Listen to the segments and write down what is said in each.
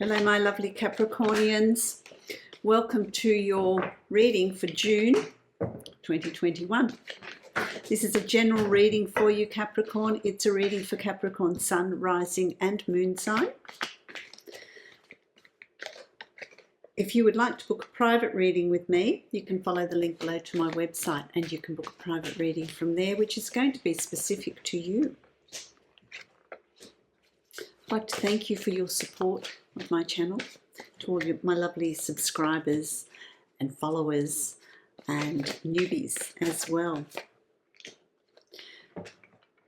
Hello, my lovely Capricornians. Welcome to your reading for June 2021. This is a general reading for you, Capricorn. It's a reading for Capricorn Sun, Rising and Moon sign. If you would like to book a private reading with me, you can follow the link below to my website and you can book a private reading from there, which is going to be specific to you. I'd like to thank you for your support of my channel, to all my lovely subscribers and followers and newbies as well.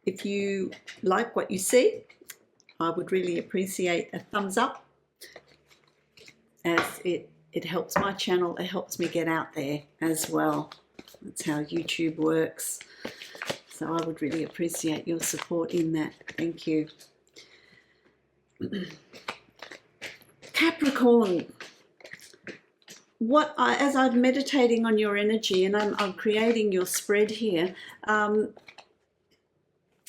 If you like what you see, I would really appreciate a thumbs up, as it helps my channel, it helps me get out there as well. That's how YouTube works. So I would really appreciate your support in that. Thank you. Capricorn, as I'm meditating on your energy and I'm creating your spread here,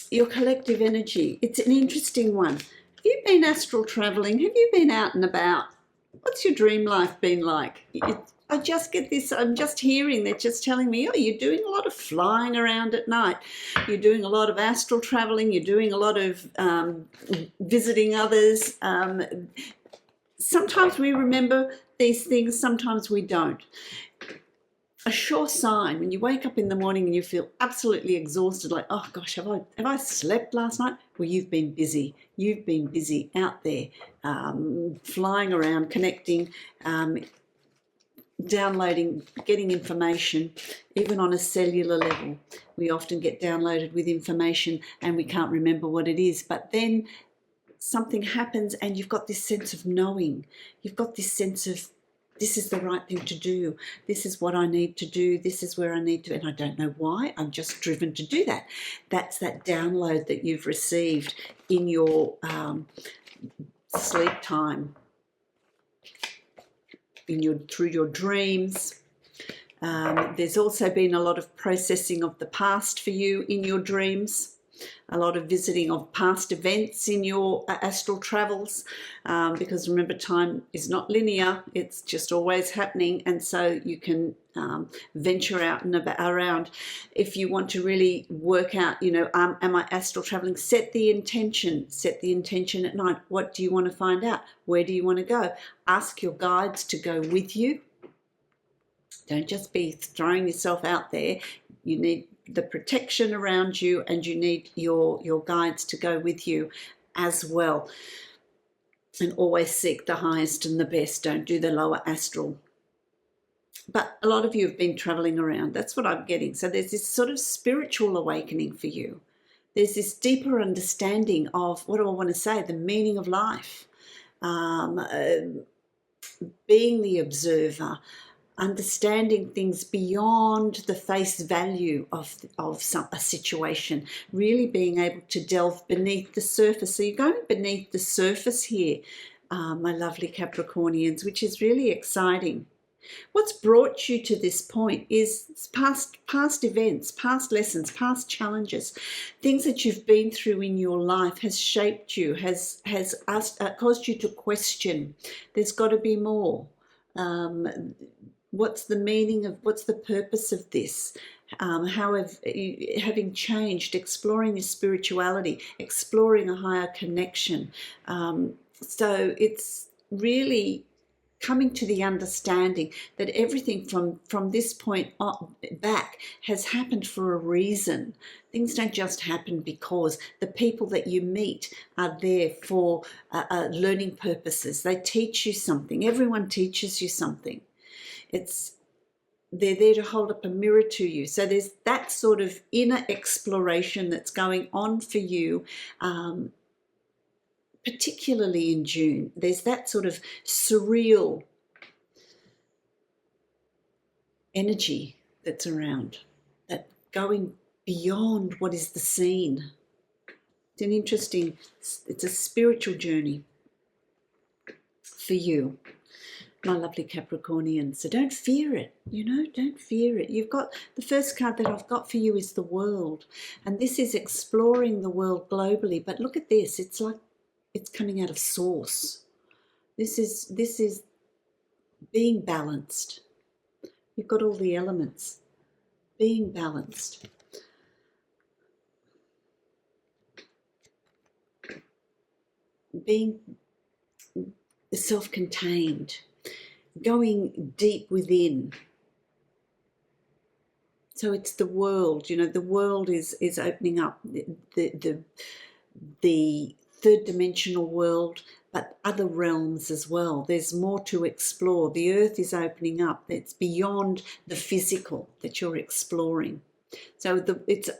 your collective energy, it's an interesting one. Have you been astral traveling? Have you been out and about? What's your dream life been like? I just get this, I'm just hearing, they're just telling me, oh, you're doing a lot of flying around at night. You're doing a lot of astral traveling. You're doing a lot of visiting others. Sometimes we remember these things, sometimes we don't. A sure sign when you wake up in the morning and you feel absolutely exhausted, like, oh gosh, have I slept last night? Well, you've been busy. You've been busy out there, flying around, connecting, downloading, getting information, even on a cellular level. We often get downloaded with information and we can't remember what it is, but then something happens and you've got this sense of knowing. You've got this sense of, this is the right thing to do. This is what I need to do. This is where I need to, and I don't know why. I'm just driven to do that. That's that download that you've received in your sleep time, through your dreams. There's also been a lot of processing of the past for you in your dreams, a lot of visiting of past events in your astral travels, because remember, time is not linear, it's just always happening, and so you can venture out and around. If you want to really work out, am I astral traveling, set the intention at night. What do you want to find out? Where do you want to go? Ask your guides to go with you. Don't just be throwing yourself out there. You need the protection around you, and you need your guides to go with you as well. And always seek the highest and the best. Don't do the lower astral. But a lot of you have been traveling around. That's what I'm getting. So there's this sort of spiritual awakening for you. There's this deeper understanding of, what do I want to say, the meaning of life, being the observer, understanding things beyond the face value of a situation, really being able to delve beneath the surface. So you're going beneath the surface here, my lovely Capricornians, which is really exciting. What's brought you to this point is past events, past lessons, past challenges, things that you've been through in your life has shaped you, has caused you to question. There's got to be more. What's the meaning of, what's the purpose of this? How having changed, exploring your spirituality, exploring a higher connection. So it's really coming to the understanding that everything from this point on back has happened for a reason. Things don't just happen because the people that you meet are there for learning purposes. They teach you something. Everyone teaches you something. They're there to hold up a mirror to you. So there's that sort of inner exploration that's going on for you, particularly in June. There's that sort of surreal energy that's around, that going beyond what is the seen. It's a spiritual journey for you, my lovely Capricornian. So don't fear it, don't fear it. You've got, the first card that I've got for you is the World. And this is exploring the world globally. But look at this, it's like it's coming out of source. This is being balanced. You've got all the elements. Being balanced. Being self-contained. Going deep within. So it's the world, you know, the world is opening up, the third dimensional world, but other realms as well. There's more to explore. The earth is opening up. It's beyond the physical that you're exploring. So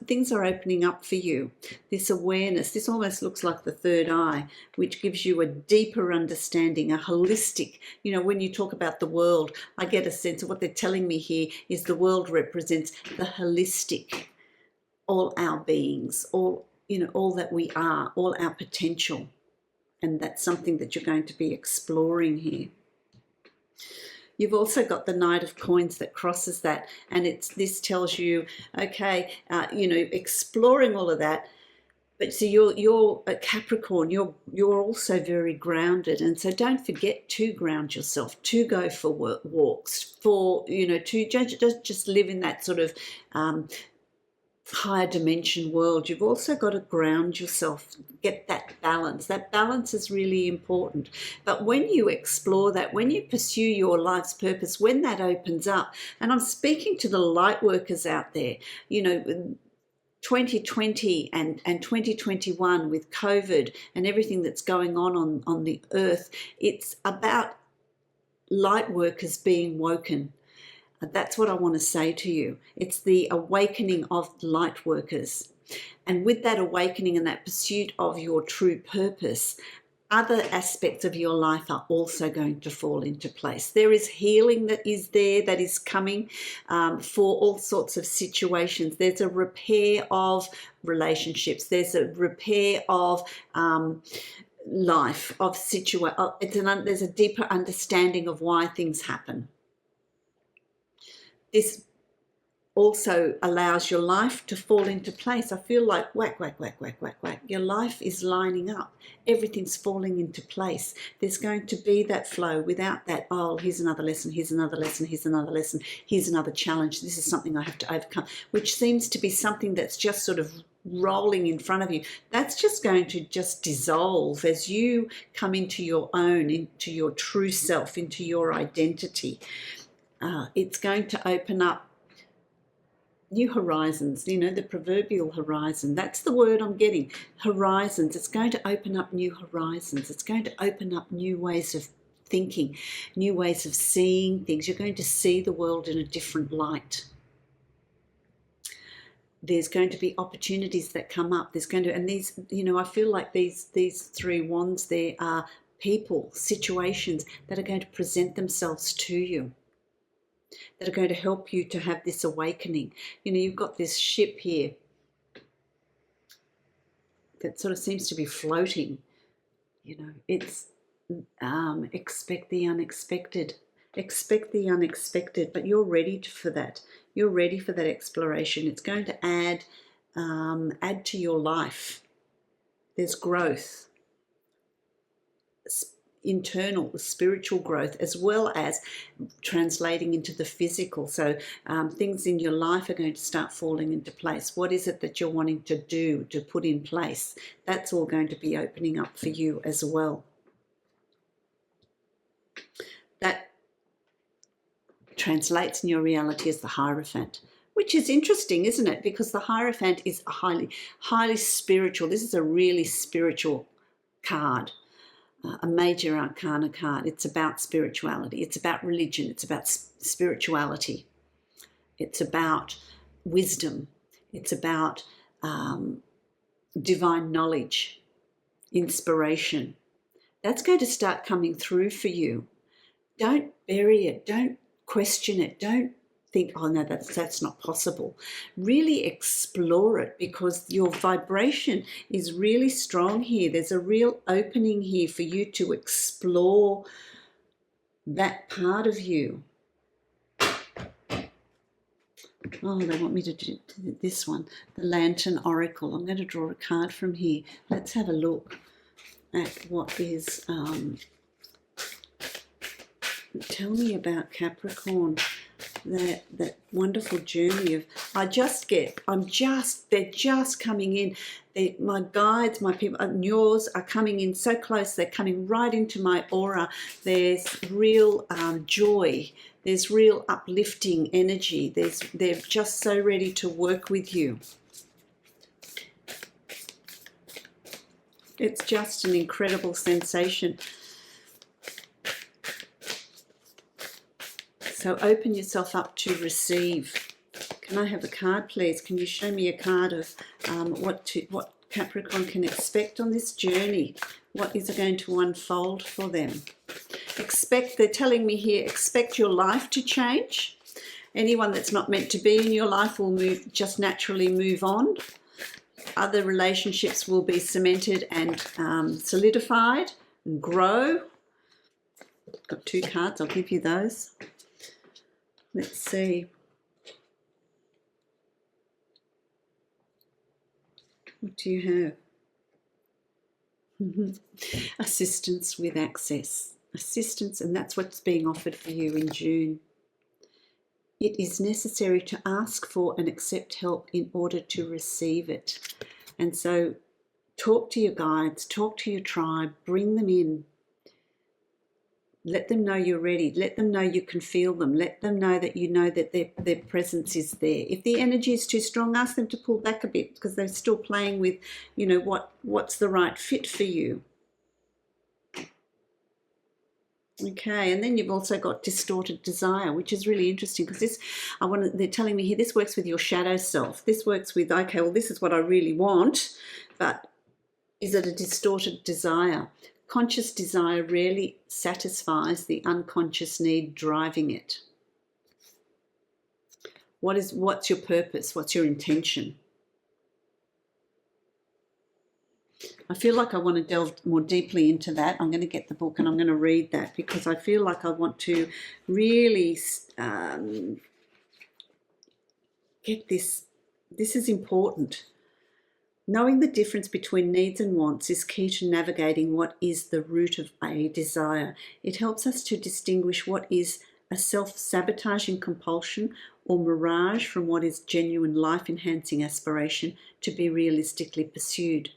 things are opening up for you. This awareness, this almost looks like the third eye, which gives you a deeper understanding, a holistic, you know, when you talk about the world, I get a sense of what they're telling me here is the world represents the holistic, all our beings, all, you know, all that we are, all our potential. And that's something that you're going to be exploring here. You've also got the Knight of Coins that crosses that, and this tells you, okay, you know, exploring all of that. But so you're a Capricorn. You're also very grounded, and so don't forget to ground yourself, to go for walks, for, you know, to just live in that sort of higher dimension world. You've also got to ground yourself, get that balance. That balance is really important. But when you explore that, when you pursue your life's purpose, when that opens up, and I'm speaking to the light workers out there, you know, 2020 and 2021 with COVID and everything that's going on the earth, it's about light workers being woken. That's what I want to say to you. It's the awakening of light workers. And with that awakening and that pursuit of your true purpose, other aspects of your life are also going to fall into place. There is healing that is there, that is coming for all sorts of situations. There's a repair of relationships. There's a repair of life, of there's a deeper understanding of why things happen. This also allows your life to fall into place. I feel like whack, whack, whack, whack, whack, whack. Your life is lining up. Everything's falling into place. There's going to be that flow. Without that, oh, here's another lesson, here's another lesson, here's another lesson, here's another challenge. This is something I have to overcome, which seems to be something that's just sort of rolling in front of you. That's just going to just dissolve as you come into your own, into your true self, into your identity. It's going to open up new horizons, you know, the proverbial horizon. That's the word I'm getting, horizons. It's going to open up new horizons. It's going to open up new ways of thinking, new ways of seeing things. You're going to see the world in a different light. There's going to be opportunities that come up. There's going to, and these, you know, I feel like these three wands, there are people, situations that are going to present themselves to you, that are going to help you to have this awakening. You know, you've got this ship here that sort of seems to be floating. You know, it's expect the unexpected. Expect the unexpected, but you're ready for that. You're ready for that exploration. It's going to add to your life. There's growth, internal spiritual growth, as well as translating into the physical. So things in your life are going to start falling into place. What is it that you're wanting to do, to put in place? That's all going to be opening up for you as well. That translates in your reality as the Hierophant, which is interesting, isn't it? Because the Hierophant is highly spiritual. This is a really spiritual card. A major arcana card. It's about spirituality. It's about religion. It's about spirituality. It's about wisdom. It's about divine knowledge, inspiration. That's going to start coming through for you. Don't bury it. Don't question it. Don't think, oh no, that's not possible. Really explore it, because your vibration is really strong here. There's a real opening here for you to explore that part of you. Oh, they want me to do this one, the Lantern Oracle. I'm going to draw a card from here. Let's have a look at what is Tell me about Capricorn, that wonderful journey of, they're just coming in. My guides, my people, and yours are coming in so close. They're coming right into my aura. There's real joy. There's real uplifting energy. They're just so ready to work with you. It's just an incredible sensation. So open yourself up to receive. Can I have a card, please? Can you show me a card of what Capricorn can expect on this journey? What is going to unfold for them? They're telling me here, expect your life to change. Anyone that's not meant to be in your life will just naturally move on. Other relationships will be cemented and solidified and grow. Got 2 cards, I'll give you those. Let's see. What do you have? Assistance with access. Assistance, and that's what's being offered for you in June. It is necessary to ask for and accept help in order to receive it. And so talk to your guides, talk to your tribe, bring them in. Let them know you're ready. Let them know you can feel them. Let them know that you know that their presence is there. If the energy is too strong, ask them to pull back a bit, because they're still playing with, what's the right fit for you. Okay, and then you've also got distorted desire, which is really interesting, because they're telling me here, this works with your shadow self. This works with, okay, well, this is what I really want, but is it a distorted desire? Conscious desire rarely satisfies the unconscious need driving it. What's your purpose? What's your intention? I feel like I want to delve more deeply into that. I'm going to get the book and I'm going to read that, because I feel like I want to really get this. This is important. Knowing the difference between needs and wants is key to navigating what is the root of a desire. It helps us to distinguish what is a self-sabotaging compulsion or mirage from what is genuine life-enhancing aspiration to be realistically pursued.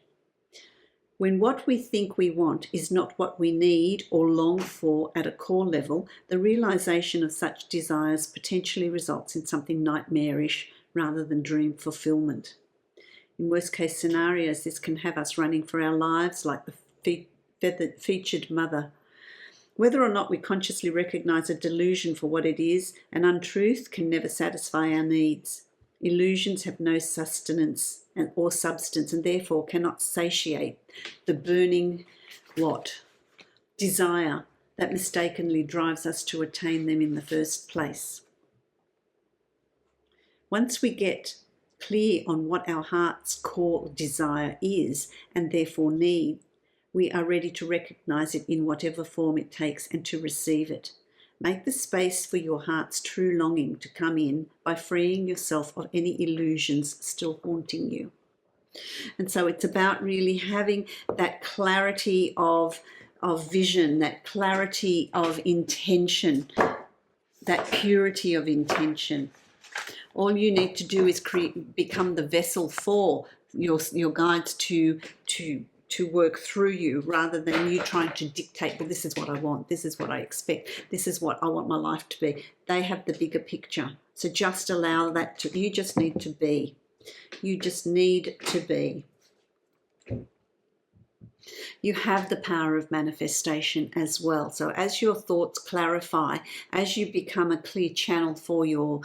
When what we think we want is not what we need or long for at a core level, the realization of such desires potentially results in something nightmarish rather than dream fulfillment. In worst-case scenarios, this can have us running for our lives like the featured mother. Whether or not we consciously recognize a delusion for what it is, an untruth can never satisfy our needs. Illusions have no sustenance or substance, and therefore cannot satiate the burning desire that mistakenly drives us to attain them in the first place. Once we get clear on what our heart's core desire is, and therefore need, we are ready to recognize it in whatever form it takes and to receive it. Make the space for your heart's true longing to come in by freeing yourself of any illusions still haunting you. And so it's about really having that clarity of vision, that clarity of intention, that purity of intention. All you need to do is become the vessel for your guides to work through you, rather than you trying to dictate, well, this is what I want, this is what I expect, this is what I want my life to be. They have the bigger picture. So just allow that you just need to be. You just need to be. You have the power of manifestation as well. So as your thoughts clarify, as you become a clear channel for your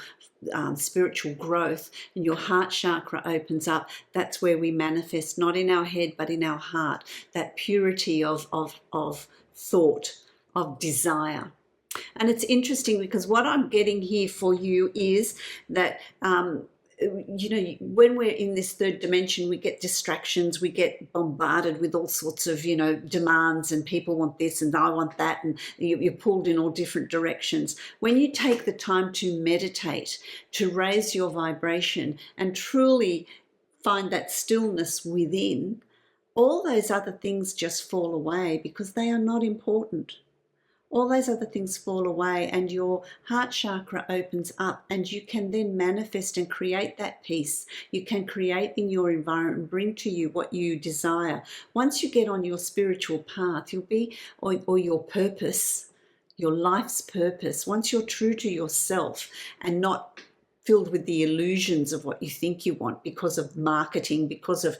spiritual growth and your heart chakra opens up, that's where we manifest, not in our head but in our heart, that purity of thought, of desire. And it's interesting, because what I'm getting here for you is that when we're in this third dimension, we get distractions, we get bombarded with all sorts of, demands, and people want this and I want that, and you're pulled in all different directions. When you take the time to meditate, to raise your vibration and truly find that stillness within, all those other things just fall away because they are not important. all those other things fall away, and your heart chakra opens up, and you can then manifest and create that peace. You can create in your environment and bring to you what you desire. Once you get on your spiritual path, you'll be, or your purpose, your life's purpose, once you're true to yourself and not filled with the illusions of what you think you want because of marketing, because of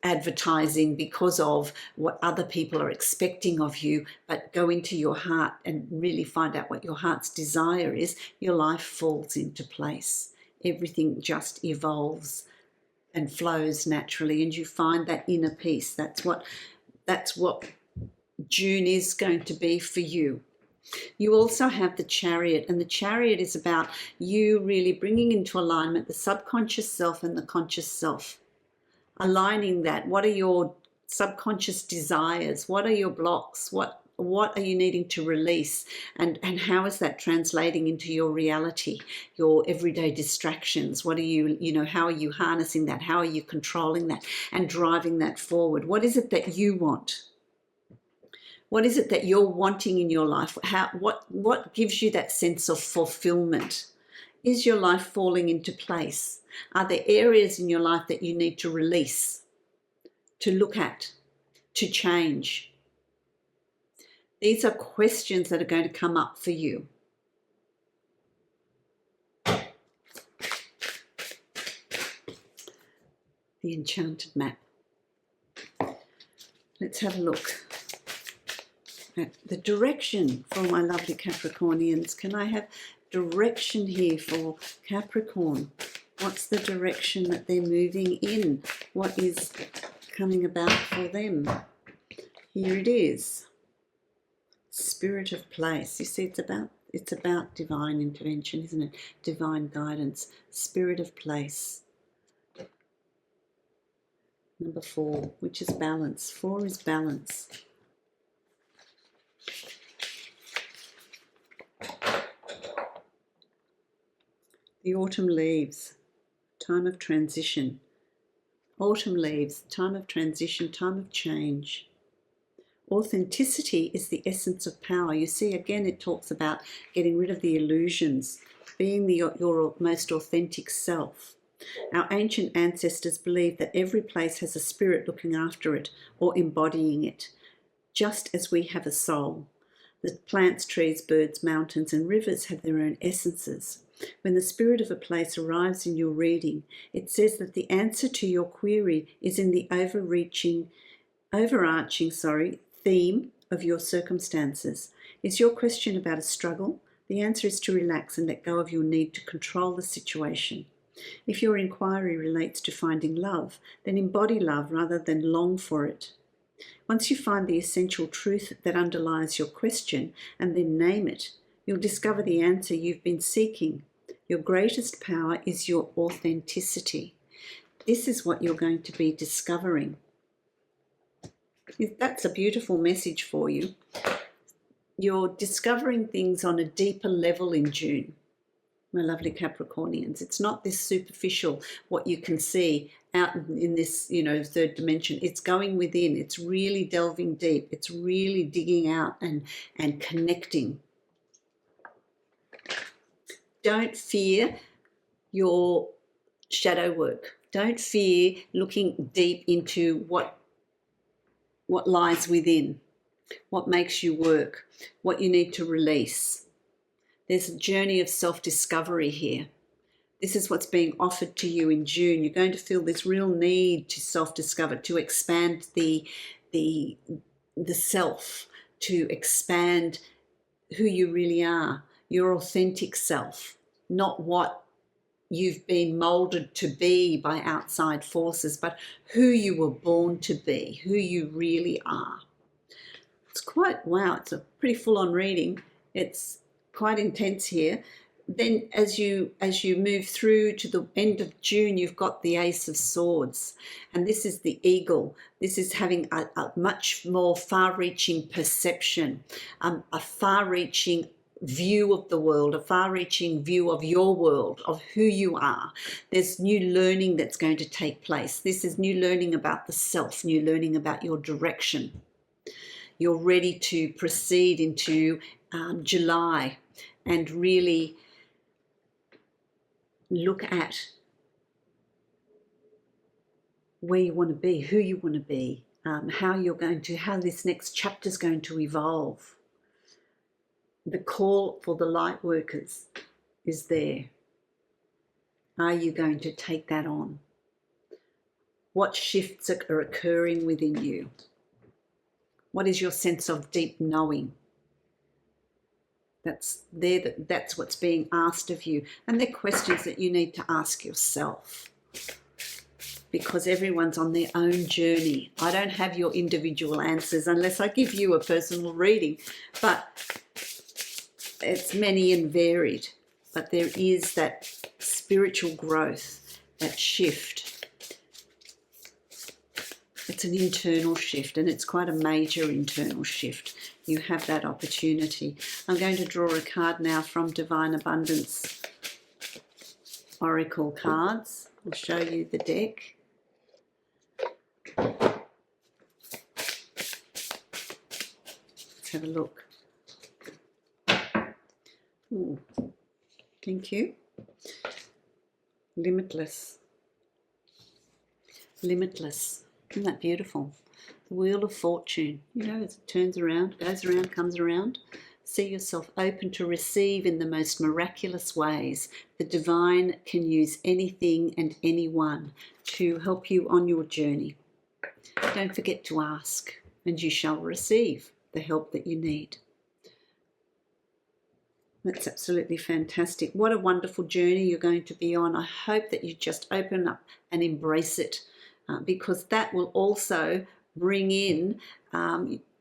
advertising, because of what other people are expecting of you, but go into your heart and really find out what your heart's desire is, your life falls into place. Everything just evolves and flows naturally, and you find that inner peace. That's what June is going to be for you. You also have the Chariot, and the Chariot is about you really bringing into alignment the subconscious self and the conscious self. Aligning that. What are your subconscious desires? What are your blocks? What are you needing to release? And how is that translating into your reality, your everyday distractions? What are you, how are you harnessing that? How are you controlling that and driving that forward? What is it that you want? What is it that you're wanting in your life? What gives you that sense of fulfillment? Is your life falling into place? Are there areas in your life that you need to release, to look at, to change? These are questions that are going to come up for you. The Enchanted Map. Let's have a look at the direction for my lovely Capricornians. Can I have direction here for Capricorn? What's the direction that they're moving in? What is coming about for them? Here it is. Spirit of place. You see, it's about divine intervention, isn't it? Divine guidance. Spirit of place. Number 4, which is balance. 4 is balance. The autumn leaves. Time of transition. Autumn leaves, time of transition, time of change. Authenticity is the essence of power. You see, again, it talks about getting rid of the illusions, being your most authentic self. Our ancient ancestors believed that every place has a spirit looking after it or embodying it, just as we have a soul. The plants, trees, birds, mountains, and rivers have their own essences. When the spirit of a place arrives in your reading, it says that the answer to your query is in the overarching theme of your circumstances. Is your question about a struggle? The answer is to relax and let go of your need to control the situation. If your inquiry relates to finding love, then embody love rather than long for it. Once you find the essential truth that underlies your question and then name it, you'll discover the answer you've been seeking. Your greatest power is your authenticity. This is what you're going to be discovering. That's a beautiful message for you. You're discovering things on a deeper level in June, my lovely Capricornians. It's not this superficial, what you can see out in this, third dimension. It's going within. It's really delving deep. It's really digging out and connecting. Don't fear your shadow work. Don't fear looking deep into what lies within, what makes you work, what you need to release. There's a journey of self-discovery here. This is what's being offered to you in June. You're going to feel this real need to self-discover, to expand the self, to expand who you really are, your authentic self, not what you've been molded to be by outside forces, but who you were born to be, who you really are. It's quite, wow, it's a pretty full-on reading. It's quite intense here. Then as you move through to the end of June, you've got the Ace of Swords, and this is the eagle. This is having a much more far-reaching perception, a far-reaching view of the world, a far-reaching view of your world, of who you are. There's new learning that's going to take place. This is new learning about the self, new learning about your direction. you're ready to proceed into July and really look at where you want to be, who you want to be, how this next chapter is going to evolve. The call for the light workers is there. Are you going to take that on? What shifts are occurring within you? What is your sense of deep knowing? That's what's being asked of you. And they're questions that you need to ask yourself, because everyone's on their own journey. I don't have your individual answers unless I give you a personal reading, but it's many and varied. But there is that spiritual growth, that shift. It's an internal shift, and it's quite a major internal shift. You have that opportunity. I'm going to draw a card now from Divine Abundance Oracle cards. I'll show you the deck. Let's have a look. Ooh, thank you. Limitless. Limitless. Isn't that beautiful? The Wheel of Fortune. You know, as it turns around, goes around, comes around. See yourself open to receive in the most miraculous ways. The divine can use anything and anyone to help you on your journey. Don't forget to ask, and you shall receive the help that you need. That's absolutely fantastic. What a wonderful journey you're going to be on. I hope that you just open up and embrace it, because that will also bring in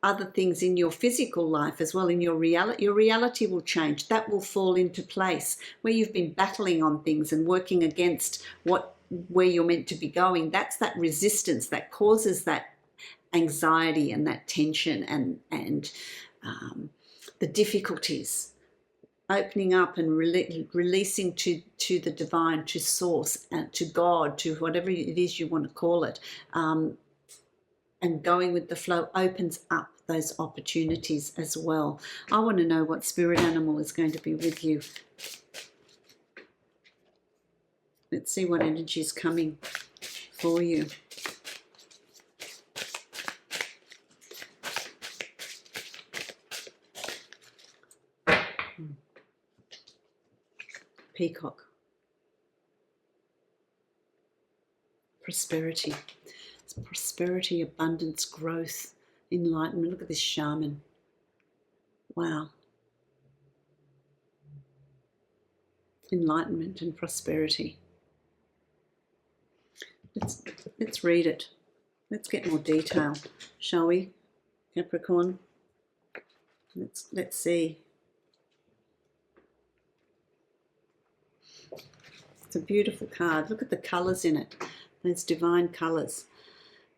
other things in your physical life as well. In your reality will change. That will fall into place where you've been battling on things and working against where you're meant to be going. That's that resistance that causes that anxiety and that tension and the difficulties. Opening up and releasing to the divine, to source, to God, to whatever it is you want to call it, and going with the flow opens up those opportunities as well. I want to know what spirit animal is going to be with you. Let's see what energy is coming for you. Peacock. Prosperity. It's prosperity, abundance, growth, enlightenment. Look at this shaman. Wow. Enlightenment and prosperity. Let's read it. Let's get more detail, shall we, Capricorn? Let's see. It's a beautiful card. Look at the colours in it. Those divine colours.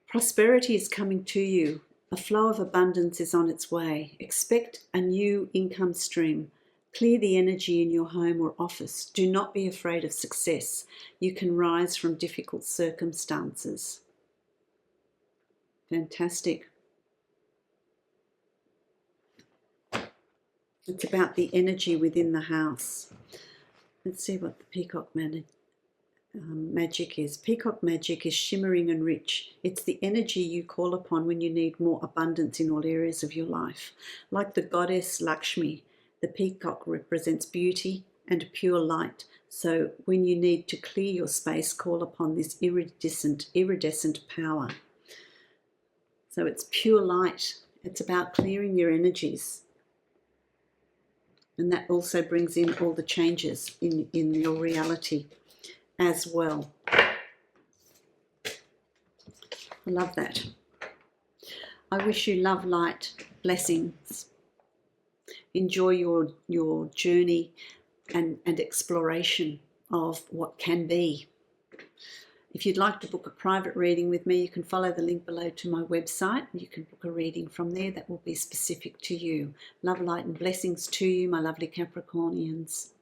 Prosperity is coming to you. A flow of abundance is on its way. Expect a new income stream. Clear the energy in your home or office. Do not be afraid of success. You can rise from difficult circumstances. Fantastic. It's about the energy within the house. Let's see what the peacock magic is. Peacock magic is shimmering and rich. It's the energy you call upon when you need more abundance in all areas of your life. Like the goddess Lakshmi, the peacock represents beauty and pure light. So when you need to clear your space, call upon this iridescent power. So it's pure light. It's about clearing your energies. And that also brings in all the changes in your reality as well. I love that. I wish you love, light, blessings. Enjoy your journey and exploration of what can be. If you'd like to book a private reading with me, you can follow the link below to my website. You can book a reading from there that will be specific to you. Love, light and blessings to you, my lovely Capricornians.